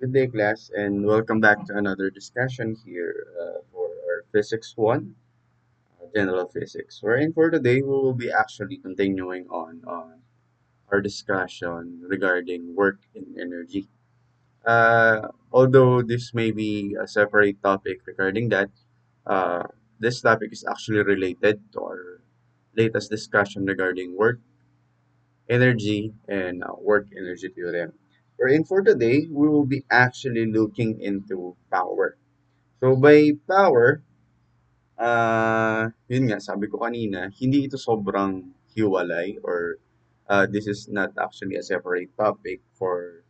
Good day, class, and welcome back to another discussion here for our Physics 1, General Physics. Wherein for today, we will be actually continuing on our discussion regarding work and energy. Although this may be a separate topic regarding that, uh, this topic is actually related to our latest discussion regarding work, energy, and work energy theorem. Wherein for today, we will be actually looking into power. So by power, yun nga, sabi ko kanina, hindi ito sobrang hiwalay or this is not actually a separate topic for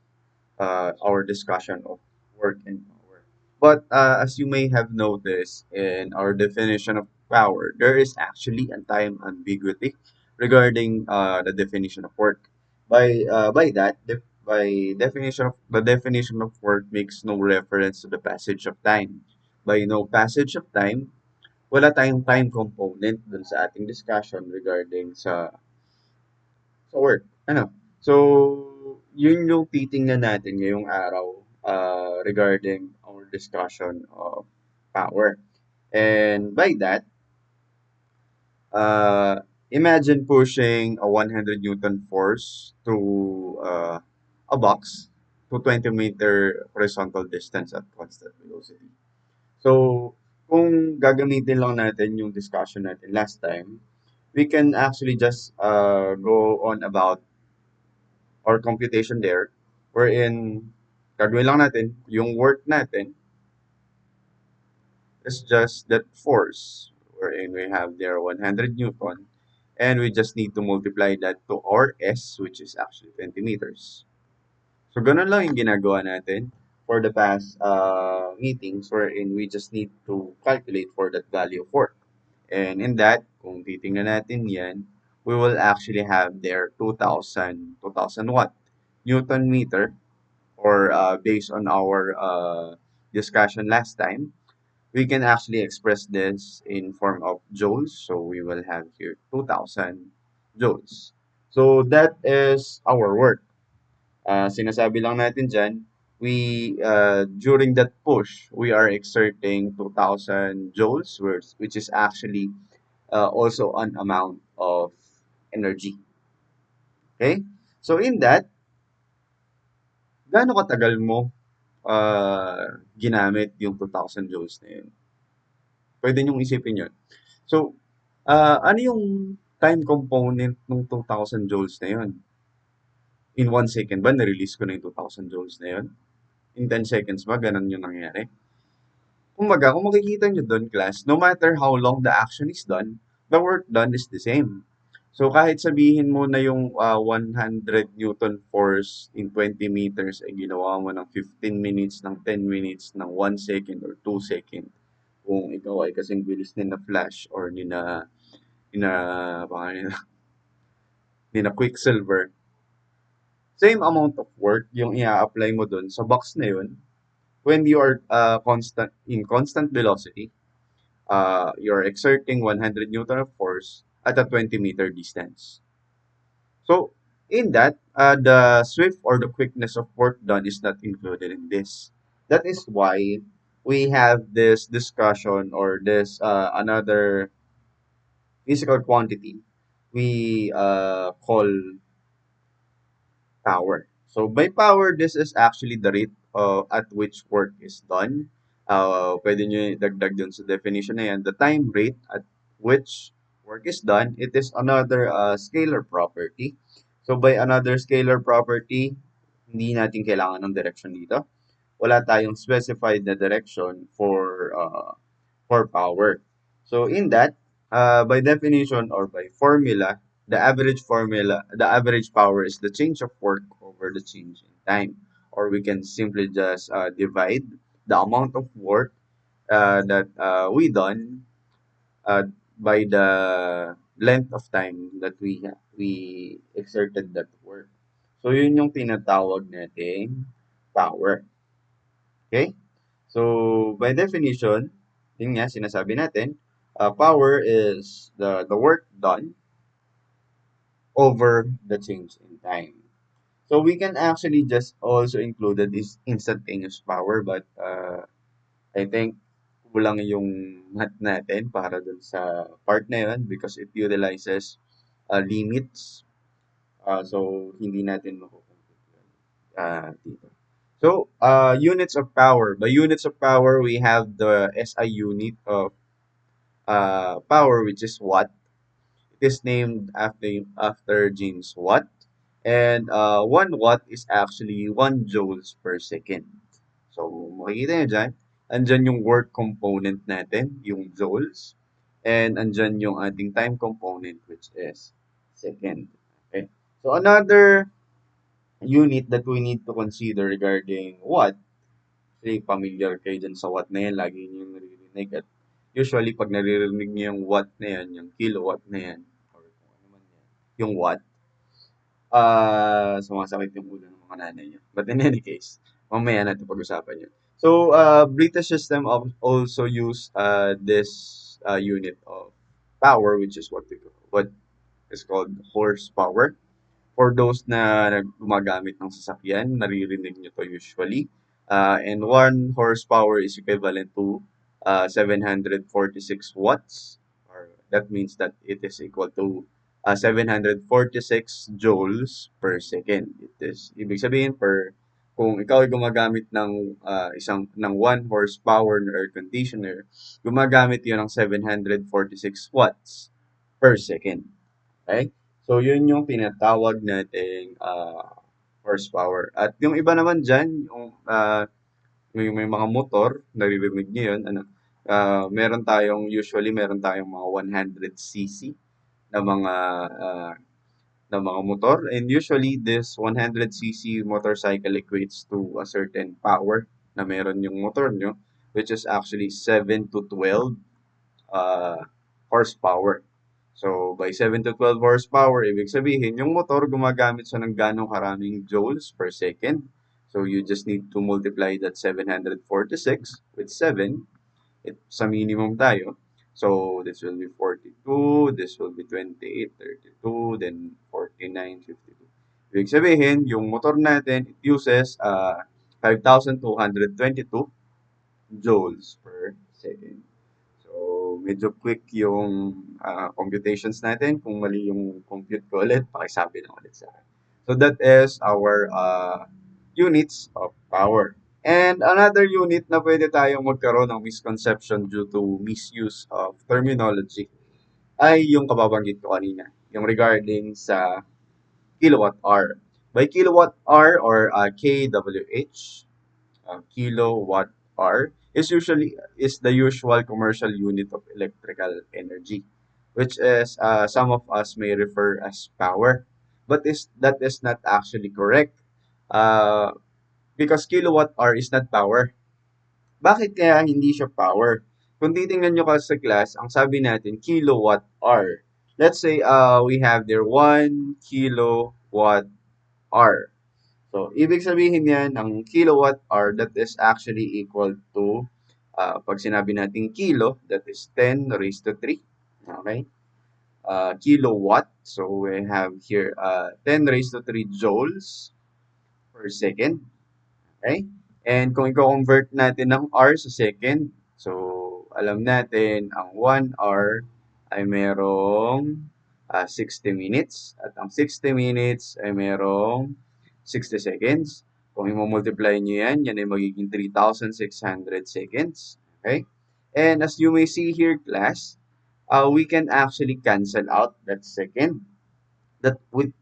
our discussion of work and power. But as you may have noticed in our definition of power, there is actually a time ambiguity regarding the definition of work. By that, by definition of the definition of work makes no reference to the passage of time. By no passage of time, wala tayong time component dun sa ating discussion regarding sa work. Ano? So, yun yung titingnan natin ngayong araw regarding our discussion of power. And by that, uh, imagine pushing a 100 Newton force to a box to 20-meter horizontal distance at constant velocity. So, kung gagamitin lang natin yung discussion natin last time, we can actually just go on about our computation there, wherein gagawin lang natin, yung work natin is just that force, wherein we have there 100 Newton, and we just need to multiply that to our S, which is actually 20 meters. So, ganun lang yung ginagawa natin for the past meetings, wherein we just need to calculate for that value of work. And in that, kung titingnan natin yan, we will actually have there 2,000 watt Newton meter or based on our discussion last time, we can actually express this in form of joules. So we will have here 2,000 joules. So that is our work. Sinasabi lang natin dyan, during that push, we are exerting 2,000 joules, which is actually also an amount of energy. Okay? So in that, gaano katagal mo ginamit yung 2,000 joules na yun? Pwede niyong isipin yun. So, ano yung time component ng 2,000 joules na yun? In 1 second ba, na-release ko na yung 2,000 joules na yun? In 10 seconds ba, ganun yung nangyari? Kumbaga, kung makikita nyo doon, class, no matter how long the action is done, the work done is the same. So, kahit sabihin mo na yung 100 Newton force in 20 meters ay ginawa mo ng 15 minutes, ng 10 minutes, ng 1 second or 2 second. Kung ikaw ay kasing bilis ni na Flash or ni na, baka ni na Quicksilver, same amount of work yung i-apply mo doon sa box na yun when you are constant velocity. You're exerting 100 Newton of force at a 20-meter distance. So, in that, the swift or the quickness of work done is not included in this. That is why we have this discussion or this another physical quantity we call power. So, by power, this is actually the rate at which work is done. Pwede nyo dagdag dun sa definition na yan. The time rate at which work is done, it is another scalar property. So, by another scalar property, hindi natin kailangan ng direction dito. Wala tayong specified na direction for power. So, in that, by definition or by formula, the average power is the change of work over the change in time. Or we can simply just divide the amount of work that we done uh, by the length of time that we exerted that work. So yun yung tinatawag nating power. Okay? So by definition, yun nga sinasabi natin, power is the work done over the change in time. So we can actually just also include this instantaneous power, but I think kulang yung math natin para dun sa part na yun because it utilizes limits. So hindi natin makukompute yun dito. So units of power. By units of power, we have the SI unit of power, which is watt. It is named after James Watt. And 1 watt is actually 1 joules per second. So, makikita nyo dyan, andyan yung work component natin, yung joules. And andyan yung ating time component, which is second. Okay. So, another unit that we need to consider regarding watt, kasi familiar kayo dyan sa watt na yan, lagi nyo yung naririnig. At usually, pag naririnig nyo yung watt na yan, yung kilowatt na yan, or kung ano man yan, yung watt, sumasakit yung ulo ng mga nanay niyo. But in any case, mamaya natin pag-usapan yun. So, British system also use this unit of power, which is what is called horsepower. For those na gumagamit ng sasakyan, naririnig nyo to usually. And 1 horsepower is equivalent to 746 watts. Or that means that it is equal to 746 joules per second. Ibig sabihin kung ikaw ay gumagamit ng ng 1 horsepower na air conditioner, gumagamit 'yon ng 746 watts per second. Okay? So, yun yung tinatawag nating horsepower. At yung iba naman dyan, may mga motor, naririnig nyo yun, meron tayong mga 100cc na mga motor. And usually, this 100cc motorcycle equates to a certain power na meron yung motor nyo, which is actually 7 to 12 horsepower. So, by 7 to 12 horsepower, ibig sabihin, yung motor gumagamit siya ng ganong karaming joules per second. So, you just need to multiply that 746 with 7. Sa minimum tayo. So, this will be 42, this will be 28, 32, then 49, 52. Ibig sabihin, yung motor natin, it uses 5,222 joules per second. So, medyo quick yung computations natin. Kung mali yung compute ko ulit, pakisabi lang ulit sa akin. So, that is our units of power. And another unit na pwede tayong magkaroon ng misconception due to misuse of terminology ay yung kababanggit ko kanina, yung regarding sa kilowatt hour. By kilowatt hour or kWh, kilowatt hour is the usual commercial unit of electrical energy, which is some of us may refer as power, but that is not actually correct. Uh, because kilowatt hour is not power. Bakit kaya hindi siya power? Kung titingnan nyo kasi sa class, ang sabi natin kilowatt hour. Let's say we have there 1 kilowatt hour. So, ibig sabihin yan, ang kilowatt hour, that is actually equal to, pag sinabi natin kilo, that is 10 raised to 3. Okay? Kilowatt. So, we have here 10 raised to 3 joules per second. Okay? And kung i-convert natin ng hour sa second, so alam natin ang 1 hour ay merong 60 minutes at ang 60 minutes ay merong 60 seconds. Kung i-multiply nyo yan ay magiging 3,600 seconds. Okay? And as you may see here, class, we can actually cancel out that second. That with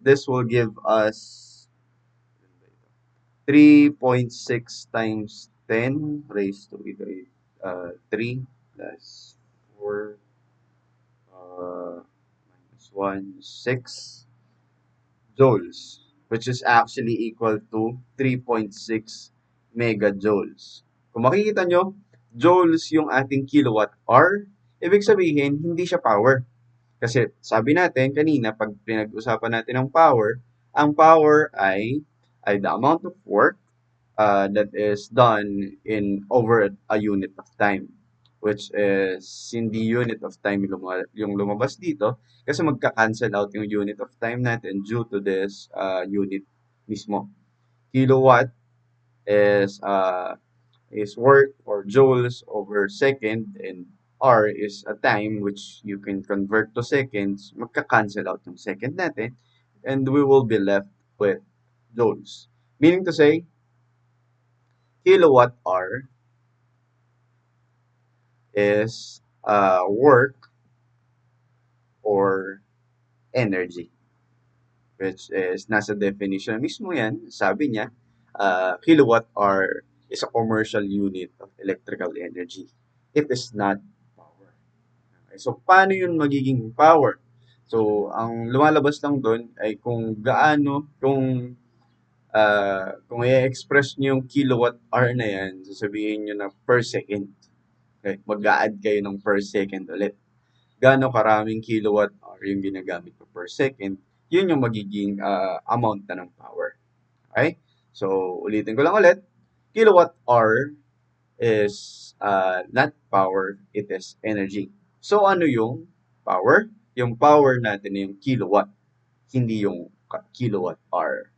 this will give us 3.6 times 10 raised to 3 plus 4 minus 1, 6 joules, which is actually equal to 3.6 megajoules. Kung makikita nyo, joules yung ating kilowatt hour, ibig sabihin, hindi siya power. Kasi sabi natin kanina, pag pinag-usapan natin ang power ay the amount of work that is done in over a unit of time. which is hindi unit of time yung lumabas dito kasi magka-cancel out yung unit of time natin due to this unit mismo. Kilowatt is work or joules over second, and R is a time which you can convert to seconds. Magka-cancel out yung second natin and we will be left with joules. Meaning to say, kilowatt hour is work or energy, which is nasa definition mismo yan. Sabi niya, kilowatt hour is a commercial unit of electrical energy. It is not power. Okay, so, paano yun magiging power? So, ang lumalabas lang doon ay kung i-express nyo yung kilowatt hour na yan, sasabihin nyo na per second. Okay, mag-a-add kayo ng per second ulit. Gaano karaming kilowatt hour yung ginagamit ko per second, yun yung magiging amount na ng power. Okay? So, ulitin ko lang ulit. Kilowatt hour is not power, it is energy. So, ano yung power? Yung power natin yung kilowatt, hindi yung kilowatt hour.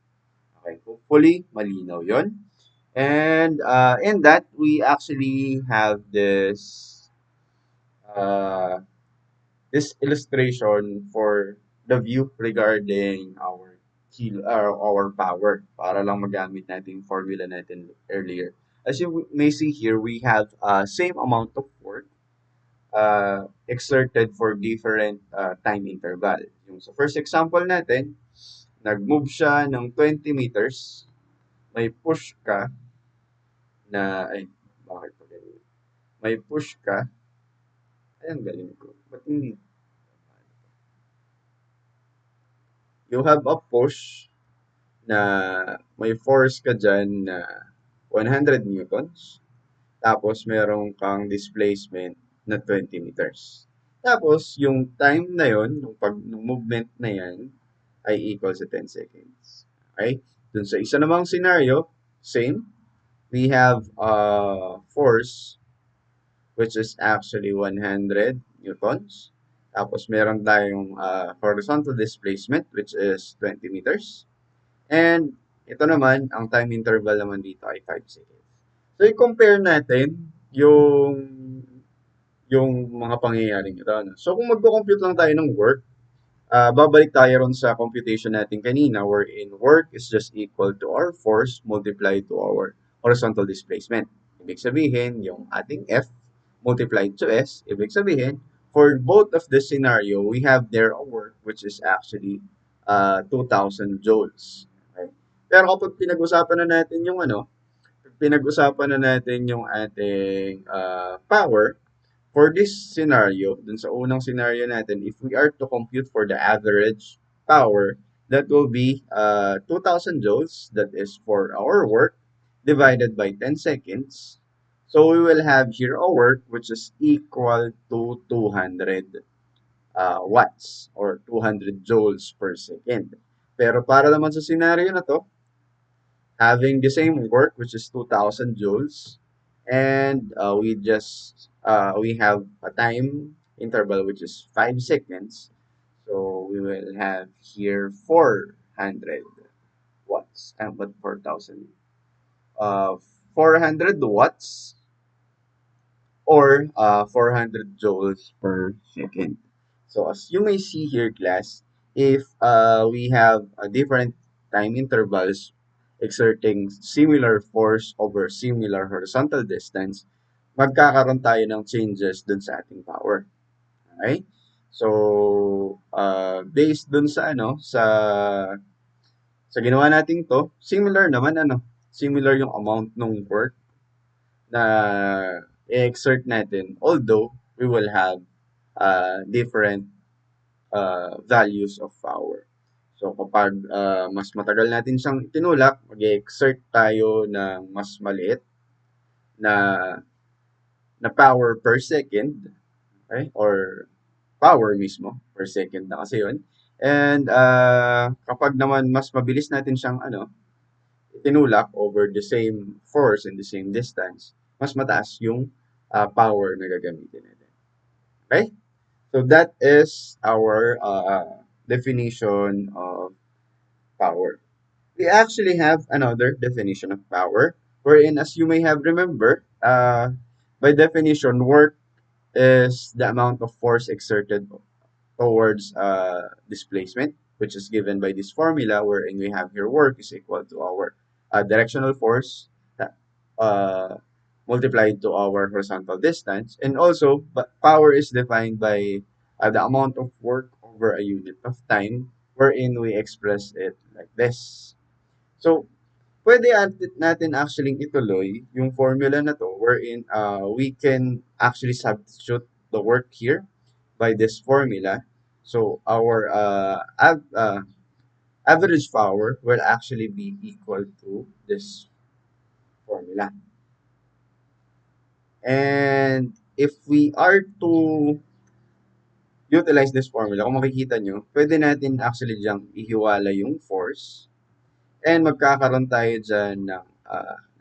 Okay, hopefully, malinaw yon. And in that, we actually have uh, this illustration for the view regarding our power para lang magamit natin yung formula natin earlier. As you may see here, we have same amount of work exerted for different time interval. Yung sa first example natin, nag-move siya ng 20 meters, may push ka bakit pa ganyan? May push ka, ay ang galing ko. Ba't hindi? You have a push na may force ka dyan na 100 newtons. Tapos, meron kang displacement na 20 meters. Tapos, yung time na yon, yung movement na yan, ay equal sa 10 seconds. Okay? Dun sa isa namang scenario, same. We have force which is actually 100 newtons. Tapos, meron tayong horizontal displacement which is 20 meters. And ito naman, ang time interval naman dito ay 5 seconds. So, i-compare natin yung mga pangyayaring ito. No? So, kung magko-compute lang tayo ng work, babalik tayo ron sa computation natin kanina wherein work is just equal to our force multiplied to our horizontal displacement. Ibig sabihin, yung ating F multiplied to S, ibig sabihin, for both of this scenario, we have there a work which is actually 2,000 joules. Okay? Pero kapag pinag-usapan na natin yung ating power, for this scenario, dun sa unang scenario natin, if we are to compute for the average power, that will be 2,000 joules, that is for our work, divided by 10 seconds. So we will have here a work which is equal to 200 watts or 200 joules per second. Pero para naman sa scenario na to, having the same work which is 2,000 joules, and we have a time interval which is 5 seconds, so we will have here 400 watts, but 4,000, uh 400 watts or 400 joules per second. So as you may see here, class, if we have different time intervals exerting similar force over similar horizontal distance, magkakaroon tayo ng changes dun sa ating power. Okay? So, based dun sa sa ginawa natin to, similar yung amount ng work na i-exert natin, although we will have different values of power. So, kapag mas matagal natin siyang tinulak, mag-exert tayo ng mas maliit na, na power per second, okay? Or power mismo, per second na kasi yun. And kapag naman mas mabilis natin siyang tinulak over the same force and the same distance, mas mataas yung power na gagamitin natin. Okay? So that is our definition of power. We actually have another definition of power, wherein, as you may have remembered, by definition, work is the amount of force exerted towards displacement, which is given by this formula, wherein we have here work is equal to our directional force uh, multiplied to our horizontal distance. And also, but power is defined by the amount of work over a unit of time, wherein we express it like this. So, pwede natin actually ituloy yung formula na to wherein we can actually substitute the work here by this formula. So, our average power will actually be equal to this formula. And if we are to utilize this formula, kung makikita nyo, pwede natin actually diyang ihiwala yung force and magkakaroon tayo dyan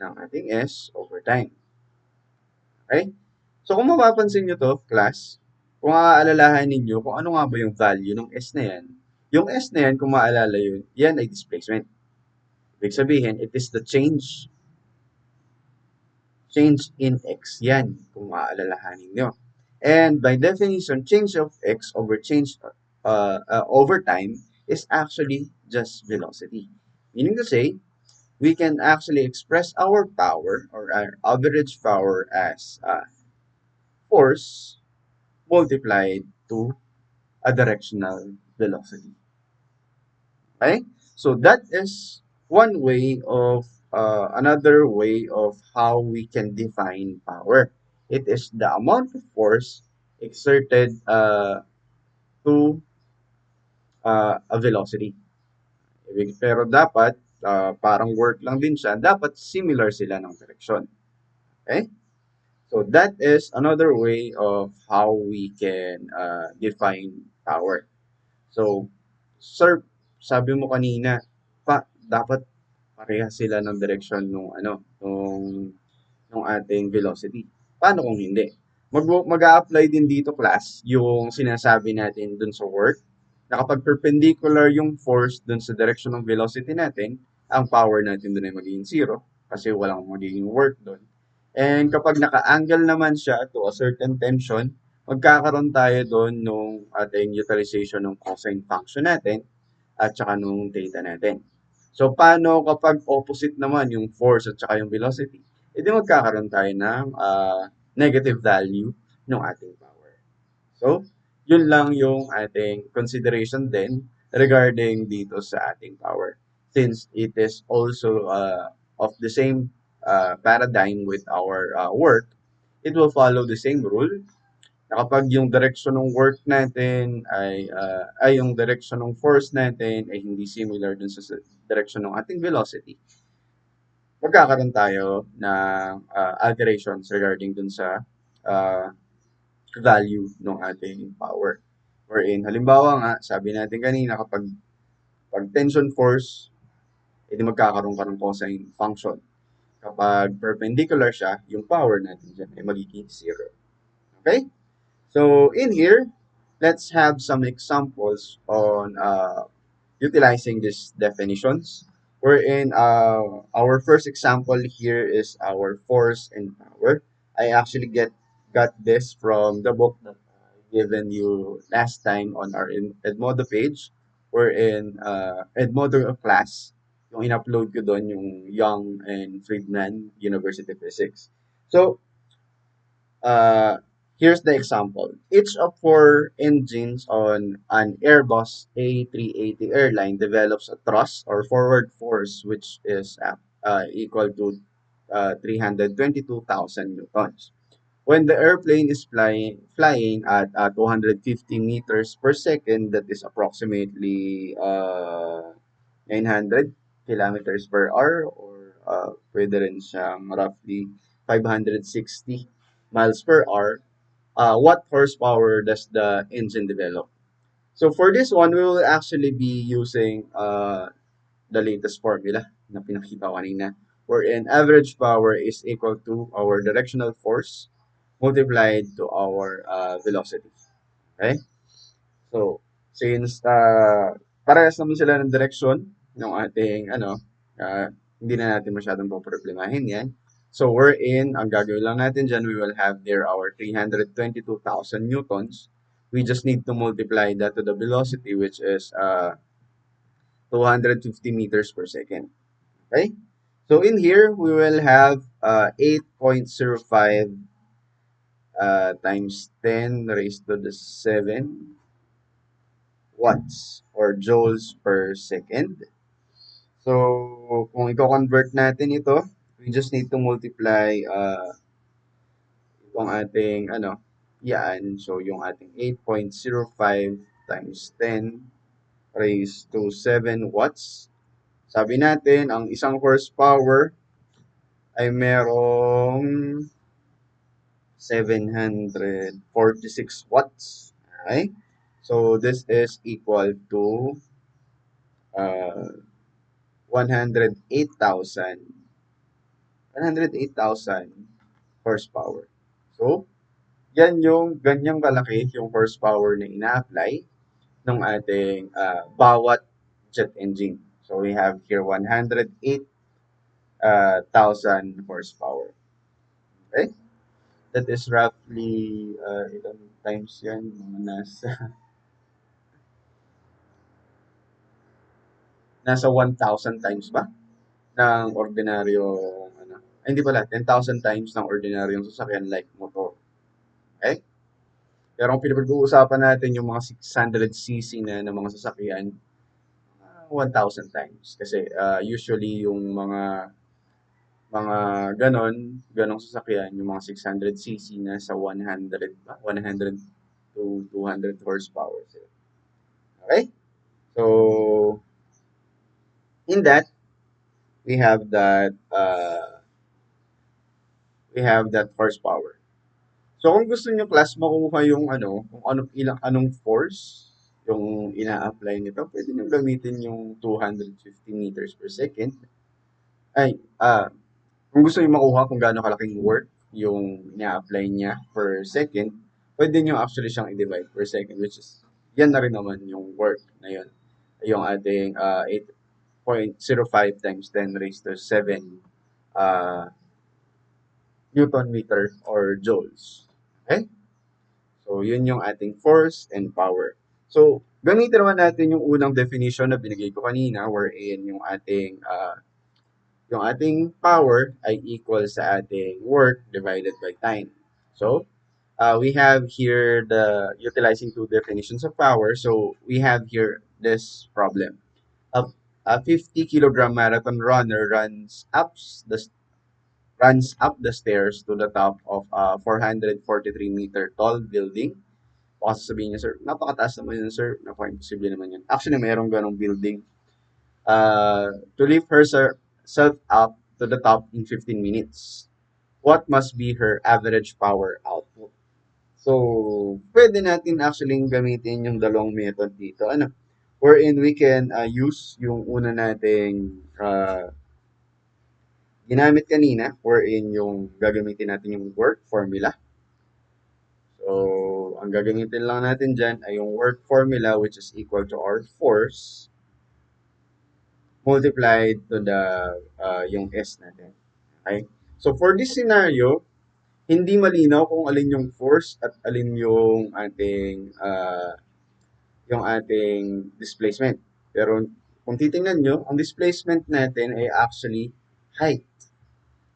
ng ating S over time. Okay? So kung mapapansin nyo to, class, kung aalalahan ninyo kung ano nga ba yung value ng S na yan, yung S na yan, kung maalala yun, yan ay displacement. Ibig sabihin, it is the change in X. Yan, kung maaalalahanin nyo. And by definition, change of X over change over time is actually just velocity. Meaning to say, we can actually express our power or our average power as force multiplied to a directional velocity. Okay? So that is one way of another way of how we can define power. It is the amount of force exerted to a velocity. Pero dapat parang work lang din siya, dapat similar sila ng direksyon. Okay? So that is another way of how we can define power. So, sir, sabi mo kanina, dapat parehas sila ng direksyon nung ating velocity. Paano kung hindi? Mag-a-apply din dito, class, yung sinasabi natin dun sa work, na kapag perpendicular yung force dun sa direction ng velocity natin, ang power natin dun ay magiging zero kasi walang magiging work dun. And kapag naka-angle naman siya to a certain tension, magkakaroon tayo doon nung ating utilization ng cosine function natin at saka nung theta natin. So, paano kapag opposite naman yung force at saka yung velocity? E di magkakaroon tayo ng negative value ng ating power. So, yun lang yung ating consideration din regarding dito sa ating power. Since it is also of the same paradigm with our work, it will follow the same rule na kapag yung direction ng work natin ay yung direction ng force natin ay hindi similar dun sa direction ng ating velocity, magkakaroon tayo ng alterations regarding dun sa uh, value ng ating power. Wherein, halimbawa nga, sabi natin kanina, pag tension force, edi magkakaroon ka ng cosine function. Kapag perpendicular siya, yung power natin dyan ay magiging zero. Okay? So, in here, let's have some examples on utilizing these definitions. Wherein our first example here is our force and power. I actually got this from the book that I given you last time on our Edmodo page. Wherein Edmodo class, yung in-upload ko doon yung Young and Friedman University Physics. So, here's the example. Each of four engines on an Airbus A380 airline develops a thrust or forward force which is equal to 322,000 newtons. When the airplane is flying at 250 meters per second, that is approximately 900 kilometers per hour or pwede rin siyang roughly 560 miles per hour, what horsepower does the engine develop? So for this one, we will actually be using the latest formula na pinakita ko kanina, wherein average power is equal to our directional force multiplied to our velocity. Okay? So, since parehas naman sila ng direksyon ng ating hindi na natin masyadong poproblemahin yan. So, ang gagawin lang natin dyan, we will have there our 322,000 newtons. We just need to multiply that to the velocity, which is 250 meters per second. Okay? So, in here, we will have 8.05 times 10 raised to the 7 watts or joules per second. So, kung i-convert natin ito, we just need to multiply itong ating yan. So, yung ating 8.05 times 10 raised to 7 watts. Sabi natin, ang isang horsepower ay merong 746 watts. Okay? So, this is equal to uh, 108,000 108,000 horsepower. So, ganyang kalaki yung horsepower na ina-apply ng ating bawat jet engine. So, we have here 108,000 horsepower. Okay? That is roughly, ilang times yan? Mga nasa 1,000 times ba? Ng ordinaryong, hindi pala, 10,000 times ng ordinaryong sasakyan like motor. Okay? Pero ang pinag-uusapan natin yung mga 600cc na mga sasakyan, 1,000 times. Kasi usually yung mga ganong sasakyan, yung mga 600cc na sa 100 ba? 100 to 200 horsepower sila. Okay? So, in that, we have that horsepower. So, kung gusto niyo class makuha yung kung anong force yung ina-apply nito, pwede niyo gamitin yung 250 meters per second. Ay, kung gusto niyo makuha kung gaano kalaking work yung ina-apply niya per second, pwede niyo actually siyang i-divide per second, which is, yan na rin naman yung work na yun. Yung ating 8.05 times 10 raised to 7 Newton meter or joules. Okay? So, yun yung ating force and power. So, gamitin naman natin yung unang definition na binigay ko kanina wherein yung ating power ay equal sa ating work divided by time. So, we have here the utilizing two definitions of power. So, we have here this problem. A 50 kilogram marathon runner runs up the stairs to the top of a 443-meter tall building. Baka sasabihin niya, sir, napakataas naman yun, sir. Napaka-imposible naman yun. Actually, mayroong ganong building. To lift herself up to the top in 15 minutes. What must be her average power output? So, pwede natin actually gamitin yung dalawang method dito. Wherein we can use yung una nating ginamit kanina, wherein yung gagamitin natin yung work formula. So, ang gagamitin lang natin dyan ay yung work formula which is equal to our force multiplied to the yung S natin. Okay? So, for this scenario, hindi malinaw kung alin yung force at alin yung ating displacement. Pero kung titingnan nyo, ang displacement natin ay actually height.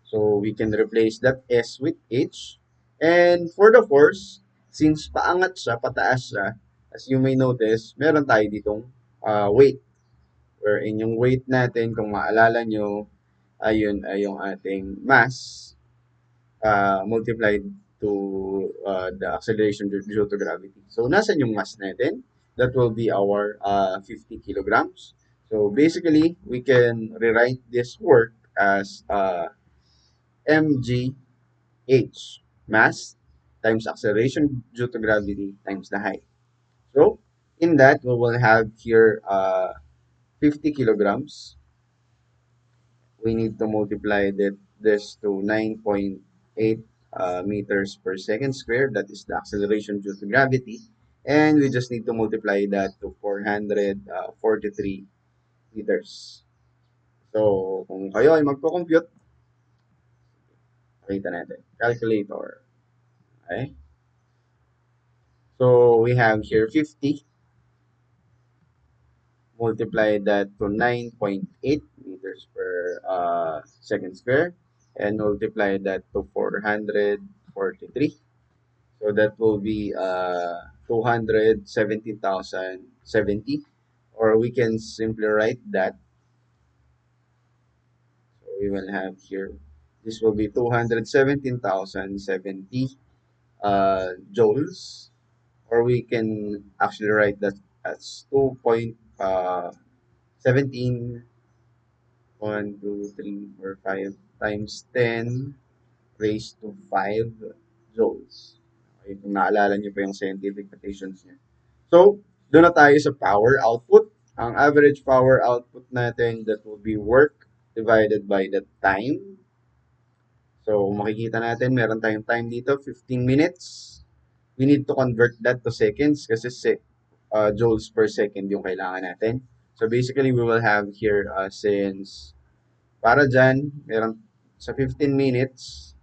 So, we can replace that S with H. And for the force, since paangat siya, pataas siya, as you may notice, meron tayo ditong weight. Wherein yung weight natin, kung maalala nyo, ayun ay yung ating mass multiplied to the acceleration due to gravity. So, nasan yung mass natin? That will be our 50 kilograms. So, basically, we can rewrite this work as mgh, mass, times acceleration due to gravity times the height. So, in that, we will have here 50 kilograms. We need to multiply this to 9.8 meters per second square. That is the acceleration due to gravity. And we just need to multiply that to 443 meters. So, kung kayo ay magpo-compute, pakita natin. Calculator. Okay? So, we have here 50. Multiply that to 9.8 meters per second square. And multiply that to 443. So that will be 217,070. Or we can simply write that. So we will have here, this will be 217,070 joules. Or we can actually write that as 2.17 1, 2, 3, 4, 5 times 10 raised to 5 joules. Okay, kung naalala niyo pa yung scientific notations niya. So, doon na tayo sa power output. Ang average power output natin, that will be work divided by the time. So, makikita natin, meron tayong time dito, 15 minutes. We need to convert that to seconds kasi joules per second yung kailangan natin. So, basically, we will have here since para dyan, meron sa 15 minutes,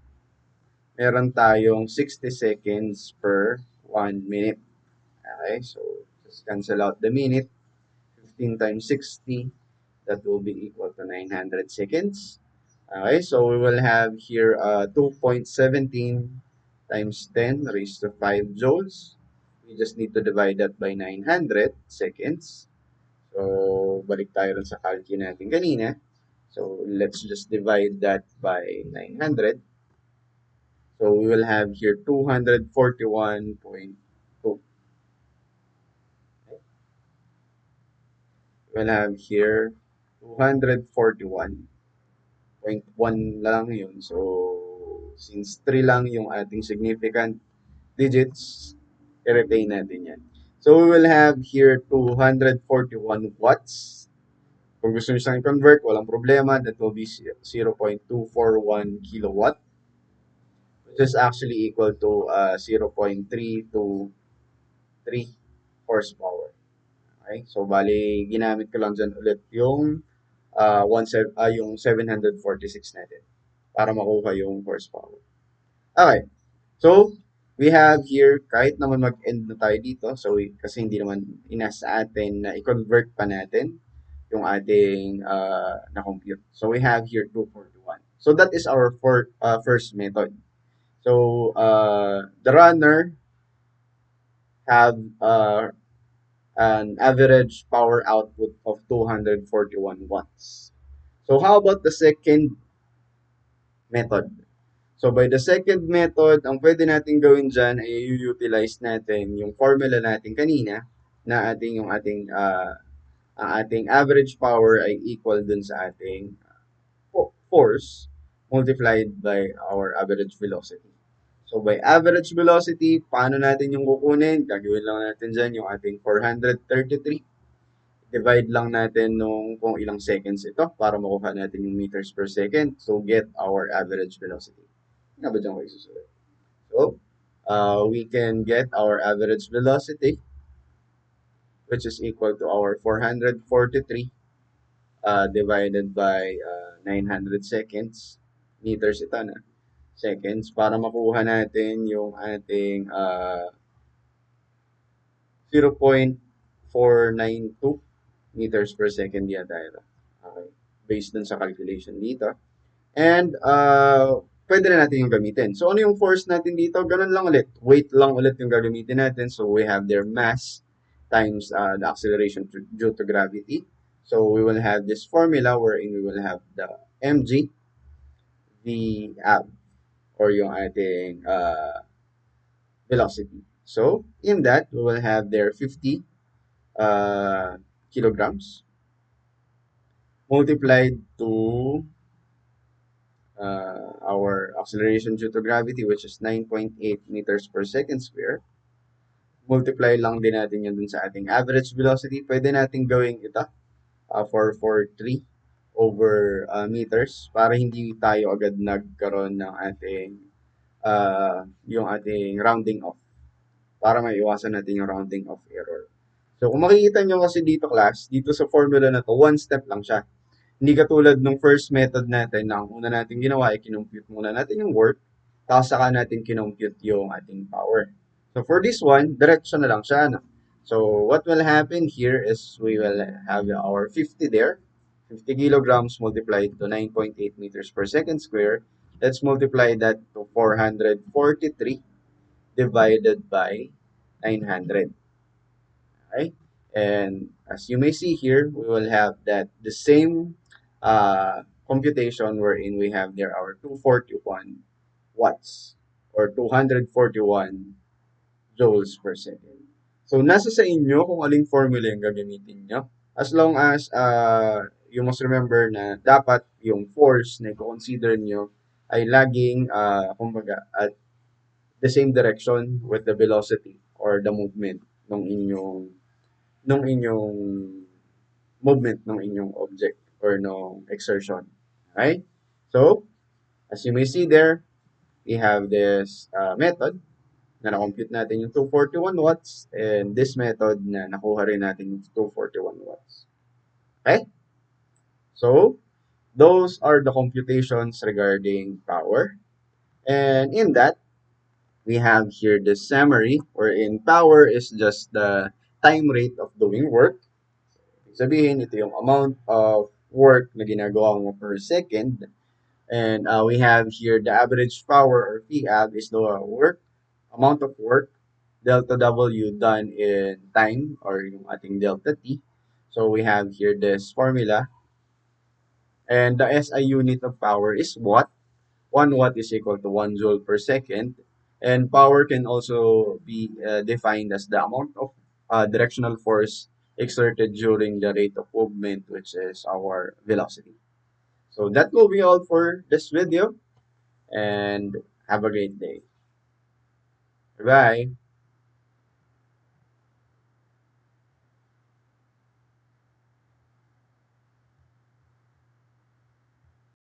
meron tayong 60 seconds per 1 minute. Okay, so just cancel out the minute. 15 times 60, that will be equal to 900 seconds. Okay, so we will have here 2.17 times 10 raised to 5 joules. We just need to divide that by 900 seconds. So, balik tayo rin sa calculate natin kanina. So, let's just divide that by 900. So, we will have here 241.2. We'll have here 241.1 lang yun. So, since 3 lang yung ating significant digits, i-retain natin yan. So, we will have here 241 watts. Kung gusto nyo siyang convert, walang problema. That will be 0.241 kilowatt, which is actually equal to 0.323 horsepower. Okay? So, bali, ginamit ko lang dyan ulit yung, yung 746 natin para makuha yung horsepower. Okay. So, we have here, kahit naman mag-end na tayo dito, so kasi hindi naman inasa atin na i-convert pa natin yung ating na-compute. So, we have here 241. So, that is our first method. So, the runner have an average power output of 241 watts. So, how about the second method? So, by the second method, ang pwede natin gawin dyan ay i-utilize natin yung formula natin kanina na ang ating average power ay equal dun sa ating force multiplied by our average velocity. So, by average velocity, paano natin yung kukunin? Gagawin lang natin dyan yung ating 433. Divide lang natin nung kung ilang seconds ito para makuha natin yung meters per second. So, get our average velocity. Nga ba dyan ko isusulat? So, we can get our average velocity, which is equal to our 443 divided by 900 seconds. Meters ito na. Seconds para makuha natin yung ating 0.492 meters per second yata ito. Okay. Based dun sa calculation dito. And pwede na natin yung gamitin. So ano yung force natin dito? Ganun lang ulit. Weight lang ulit yung gagamitin natin. So we have their mass times the acceleration due to gravity. So we will have this formula wherein we will have the mg, the ab, or yung ating velocity. So in that, we will have their 50 kilograms multiplied to our acceleration due to gravity, which is 9.8 meters per second square. Multiply lang din natin yun dun sa ating average velocity. Pwede natin gawing ito, 443 over meters para hindi tayo agad nagkaroon ng ating yung ating rounding off para maiwasan natin yung rounding off error. So, kung makikita nyo kasi dito class, dito sa formula na to, one step lang siya. Hindi katulad nung first method natin na ang una natin ginawa ay kinompute muna natin yung work, tapos saka natin kinompute yung ating power. So for this one, diretso na lang siya. No? So what will happen here is we will have our 50 there. 50 kilograms multiplied to 9.8 meters per second square. Let's multiply that to 443 divided by 900. Okay? And as you may see here, we will have that the same computation wherein we have there our 241 watts or 241 joules per second. So, nasa sa inyo kung aling formula yung gagamitin nyo. As long as you must remember na dapat yung force na i-consider nyo ay laging, kumbaga, at the same direction with the velocity or the movement ng inyong movement ng inyong object or ng exertion. Okay? So, as you may see there, we have this method na na-compute natin yung 241 watts and this method na nakuha rin natin yung 241 watts. Okay? So, those are the computations regarding power. And in that, we have here the summary wherein power is just the time rate of doing work. Sabihin, ito yung amount of work na ginagawa mo per second. And we have here the average power or PAB is the amount of work, delta W done in time or yung ating delta T. So we have here this formula. And the SI unit of power is watt. 1 watt is equal to 1 joule per second. And power can also be defined as the amount of directional force exerted during the rate of movement, which is our velocity. So that will be all for this video and have a great day. Bye.